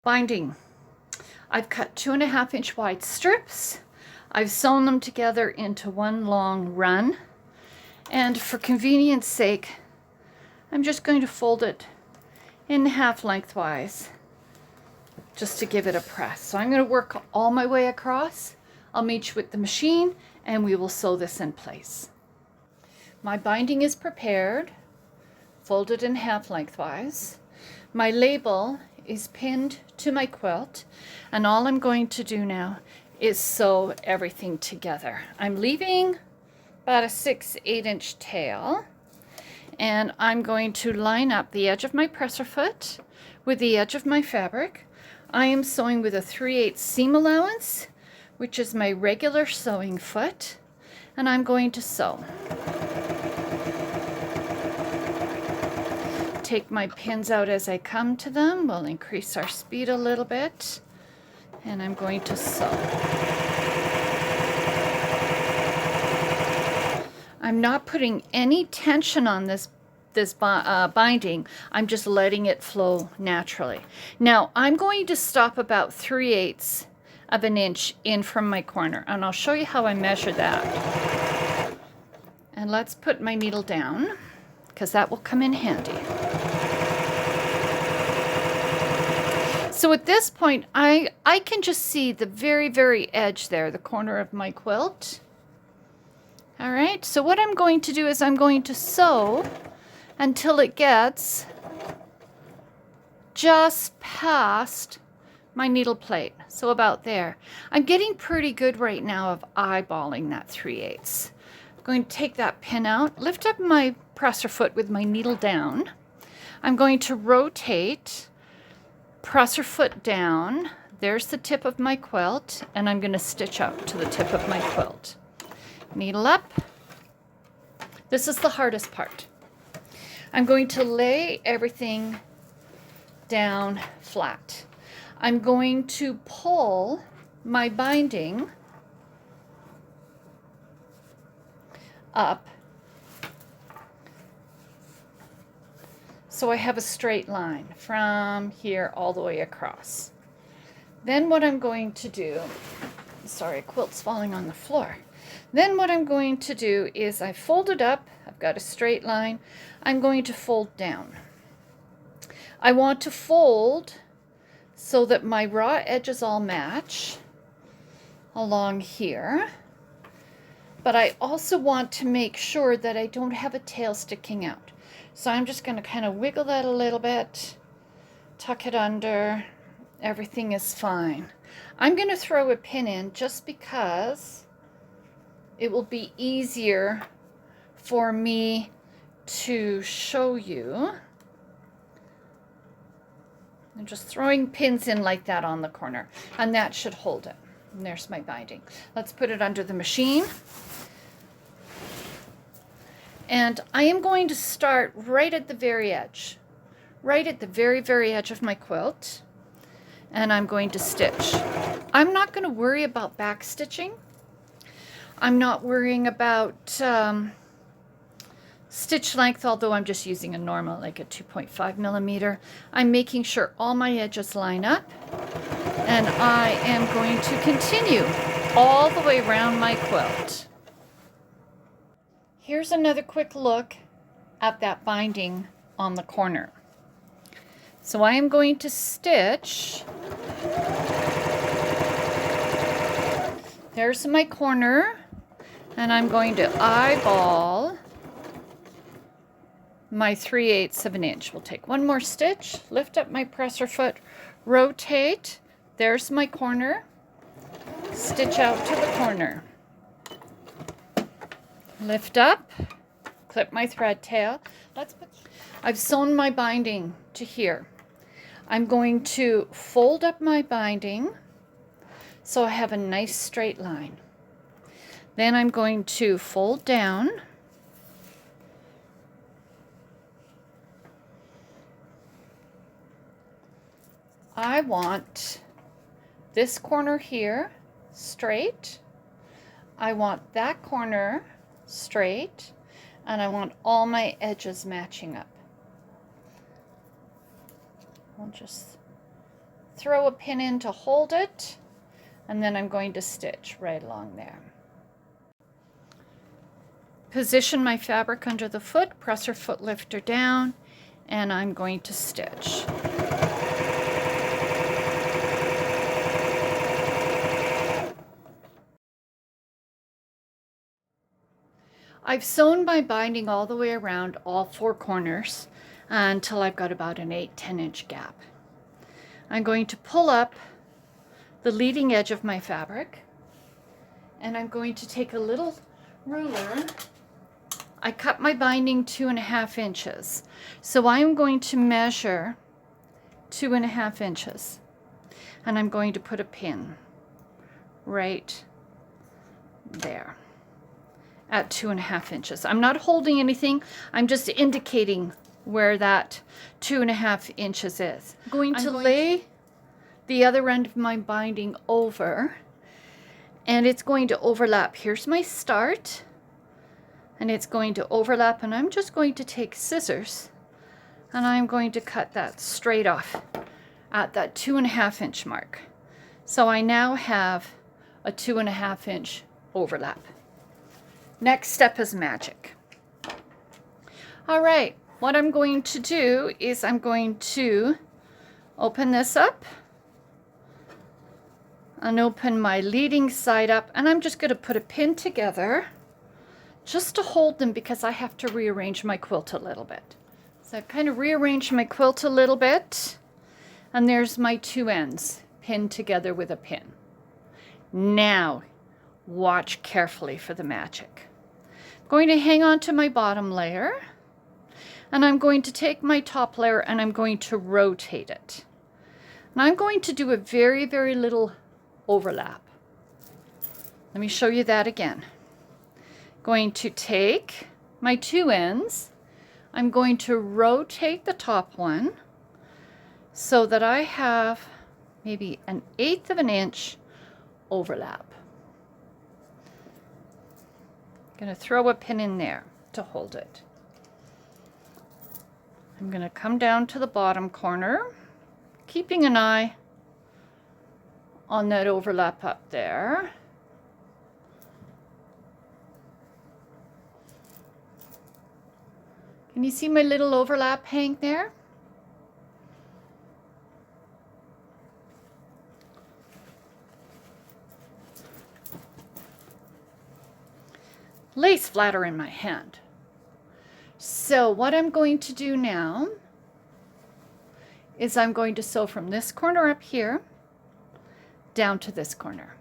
Binding. I've cut 2.5-inch wide strips. I've sewn them together into one long run. And for convenience sake, I'm just going to fold it in half lengthwise just to give it a press. So I'm going to work all my way across. I'll meet you with the machine and we will sew this in place. My binding is prepared, folded in half lengthwise. My label is pinned to my quilt, and all I'm going to do now is sew everything together. I'm leaving about a 6-8 inch tail, and I'm going to line up the edge of my presser foot with the edge of my fabric. I am sewing with a 3/8 seam allowance, which is my regular sewing foot, and I'm going to sew. Take my pins out as I come to them. We'll increase our speed a little bit, and I'm going to sew. I'm not putting any tension on this binding. I'm just letting it flow naturally. Now I'm going to stop about 3/8 of an inch in from my corner, and I'll show you how I measure that. And let's put my needle down, because that will come in handy. So at this point, I can just see the very, very edge there, the corner of my quilt. All right, so what I'm going to do is I'm going to sew until it gets just past my needle plate. So about there. I'm getting pretty good right now of eyeballing that 3/8. I'm going to take that pin out, lift up my presser foot with my needle down. I'm going to rotate, presser foot down. There's the tip of my quilt, and I'm going to stitch up to the tip of my quilt. Needle up. This is the hardest part. I'm going to lay everything down flat. I'm going to pull my binding up so I have a straight line from here all the way across. Then what I'm going to do, sorry, quilt's falling on the floor. Then what I'm going to do is I fold it up, I've got a straight line, I'm going to fold down. I want to fold so that my raw edges all match along here, but I also want to make sure that I don't have a tail sticking out. So I'm just going to kind of wiggle that a little bit, tuck it under, everything is fine. I'm going to throw a pin in just because it will be easier for me to show you. I'm just throwing pins in like that on the corner, and that should hold it. And there's my binding. Let's put it under the machine. And I am going to start right at the very edge, right at the very, very edge of my quilt. And I'm going to stitch. I'm not going to worry about back stitching. I'm not worrying about stitch length, although I'm just using a normal, like a 2.5 millimeter. I'm making sure all my edges line up, and I am going to continue all the way around my quilt. Here's another quick look at that binding on the corner. So I am going to stitch. There's my corner, and I'm going to eyeball my 3/8 of an inch. We'll take one more stitch, lift up my presser foot, rotate. There's my corner. Stitch out to the corner. Lift up, clip my thread tail. I've sewn my binding to here. I'm going to fold up my binding so I have a nice straight line. Then I'm going to fold down. I want this corner here straight. I want that corner straight, and I want all my edges matching up. I'll just throw a pin in to hold it, and then I'm going to stitch right along there. Position my fabric under the foot, press her foot lifter down, and I'm going to stitch. I've sewn my binding all the way around all 4 corners until I've got about an 8-10 inch gap. I'm going to pull up the leading edge of my fabric, and I'm going to take a little ruler. I cut my binding 2.5 inches, so I'm going to measure 2.5 inches, and I'm going to put a pin right there at 2.5 inches. I'm not holding anything, I'm just indicating where that 2.5 inches is. I'm going to lay the other end of my binding over, and it's going to overlap. Here's my start, and it's going to overlap, and I'm just going to take scissors and I'm going to cut that straight off at that 2.5 inch mark. So I now have a 2.5 inch overlap. Next step is magic. All right, what I'm going to do is I'm going to open this up and open my leading side up, and I'm just going to put a pin together just to hold them because I have to rearrange my quilt a little bit. So I've kind of rearranged my quilt a little bit, and there's my 2 ends pinned together with a pin. Now, watch carefully for the magic. I'm going to hang on to my bottom layer, and I'm going to take my top layer and I'm going to rotate it. And I'm going to do a very, very little overlap. Let me show you that again. Going to take my 2 ends, I'm going to rotate the top one so that I have maybe 1/8 of an inch overlap. I'm going to throw a pin in there to hold it. I'm going to come down to the bottom corner, keeping an eye on that overlap up there. Can you see my little overlap hang there? Lace flatter in my hand. So what I'm going to do now is I'm going to sew from this corner up here down to this corner.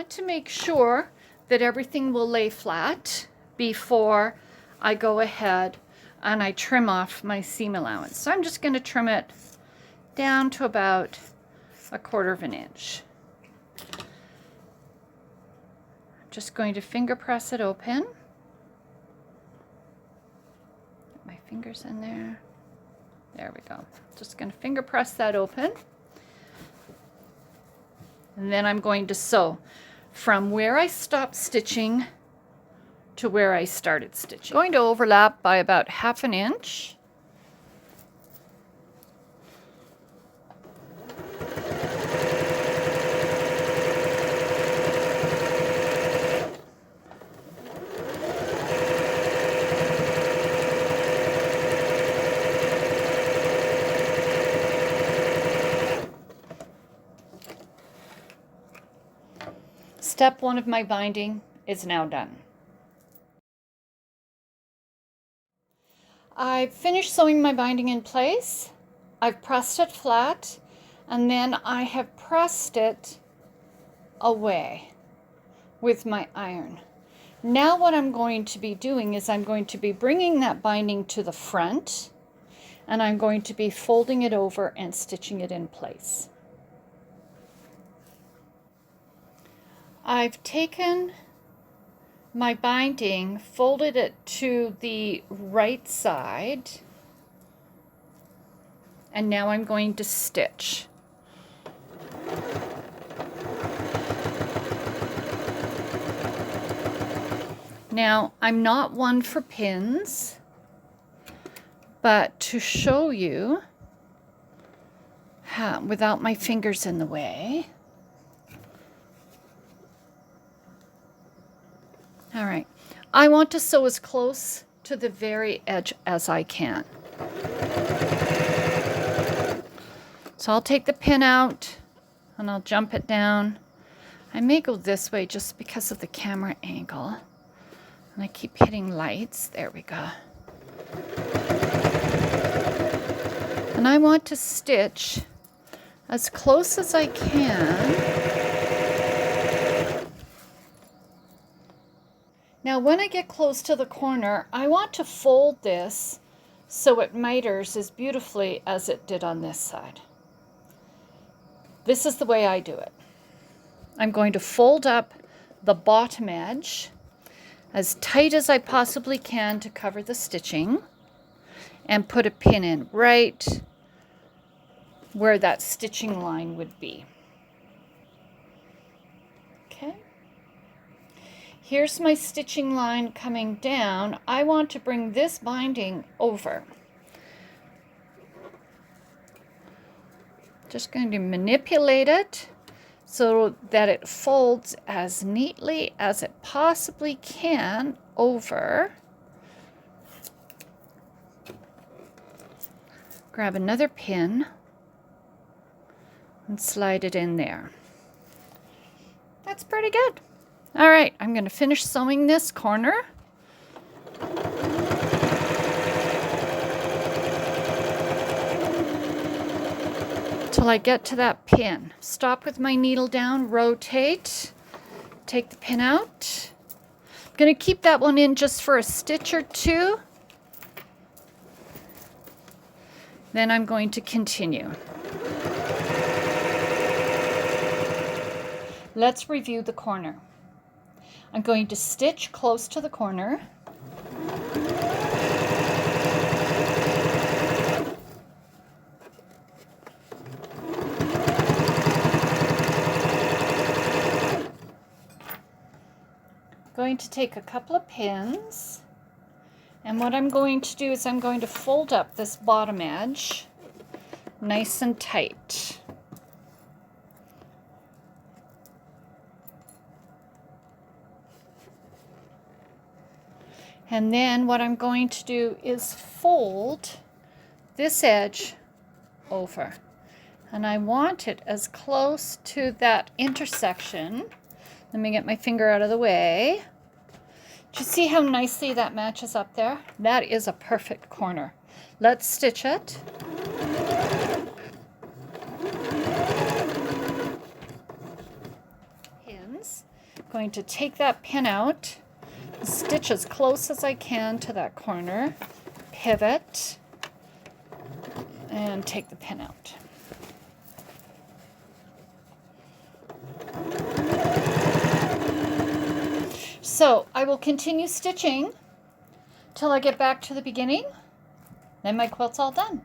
To make sure that everything will lay flat before I go ahead and I trim off my seam allowance. So I'm just going to trim it down to about 1/4 of an inch. I'm just going to finger press it open. Get my fingers in there. There we go. Just going to finger press that open. And then I'm going to sew from where I stopped stitching to where I started stitching. I'm going to overlap by about 1/2 an inch. Step 1 of my binding is now done. I've finished sewing my binding in place. I've pressed it flat, and then I have pressed it away with my iron. Now what I'm going to be doing is I'm going to be bringing that binding to the front, and I'm going to be folding it over and stitching it in place. I've taken my binding, folded it to the right side, and now I'm going to stitch. Now, I'm not one for pins, but to show you how, without my fingers in the way. All right, I want to sew as close to the very edge as I can. So I'll take the pin out and I'll jump it down. I may go this way just because of the camera angle. And I keep hitting lights. There we go. And I want to stitch as close as I can. Now when I get close to the corner, I want to fold this so it miters as beautifully as it did on this side. This is the way I do it. I'm going to fold up the bottom edge as tight as I possibly can to cover the stitching and put a pin in right where that stitching line would be. Okay. Here's my stitching line coming down. I want to bring this binding over. Just going to manipulate it so that it folds as neatly as it possibly can over. Grab another pin and slide it in there. That's pretty good. All right, I'm going to finish sewing this corner. Till I get to that pin. Stop with my needle down, rotate, take the pin out. I'm going to keep that one in just for a stitch or two. Then I'm going to continue. Let's review the corner. I'm going to stitch close to the corner. Going to take a couple of pins, and what I'm going to do is I'm going to fold up this bottom edge nice and tight. And then what I'm going to do is fold this edge over, and I want it as close to that intersection. Let me get my finger out of the way. Do you see how nicely that matches up there? That is a perfect corner. Let's stitch it. Pins. I'm going to take that pin out, stitch as close as I can to that corner, pivot, and take the pin out. So I will continue stitching till I get back to the beginning. Then my quilt's all done.